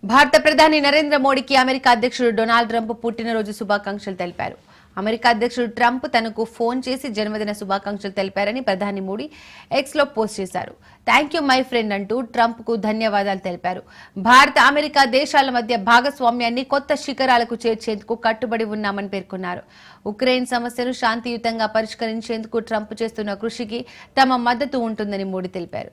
భారత ప్రధాని నరేంద్ర మోడీకి అమెరికా అధ్యక్షుడు డొనాల్డ్ ట్రంప్ పుట్టినరోజు శుభాకాంక్షలు తెలిపారు. అమెరికా అధ్యక్షుడు ట్రంప్ తనకు ఫోన్ చేసి జన్మదిన శుభాకాంక్షలు తెలిపారని ప్రధాని మోడీ ఎక్స్ లో పోస్ట్ చేశారు. థ్యాంక్ యూ మై ఫ్రెండ్ అంటూ ట్రంప్ కు ధన్యవాదాలు తెలిపారు. భారత అమెరికా దేశాల మధ్య భాగస్వామ్యాన్ని కొత్త శిఖరాలకు చేర్చేందుకు కట్టుబడి ఉన్నామని పేర్కొన్నారు. ఉక్రెయిన్ సమస్యను శాంతియుతంగా పరిష్కరించేందుకు ట్రంప్ చేస్తున్న కృషికి తమ మద్దతు ఉంటుందని మోడీ తెలిపారు.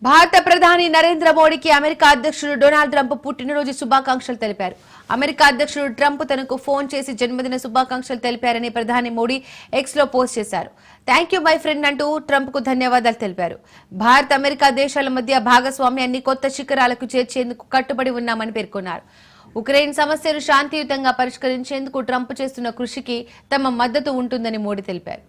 భారత ప్రధాని నరేంద్ర మోడీకి అమెరికా అధ్యక్షుడు డొనాల్డ్ ట్రంప్ పుట్టినరోజు శుభాకాంక్షలు తెలిపారు. అమెరికా అధ్యక్షుడు ట్రంప్ తనకు ఫోన్ చేసి జన్మదిన శుభాకాంక్షలు తెలిపారని ప్రధాని మోడీ ఎక్స్ లో పోస్ట్ చేశారు. థ్యాంక్ యూ మై ఫ్రెండ్ అంటూ ట్రంప్ కు ధన్యవాదాలు తెలిపారు. భారత అమెరికా దేశాల మధ్య భాగస్వామ్యాన్ని కొత్త శిఖరాలకు చేర్చేందుకు కట్టుబడి ఉన్నామని పేర్కొన్నారు. ఉక్రెయిన్ సమస్యను శాంతియుతంగా పరిష్కరించేందుకు ట్రంప్ చేస్తున్న కృషికి తమ మద్దతు ఉంటుందని మోడీ తెలిపారు.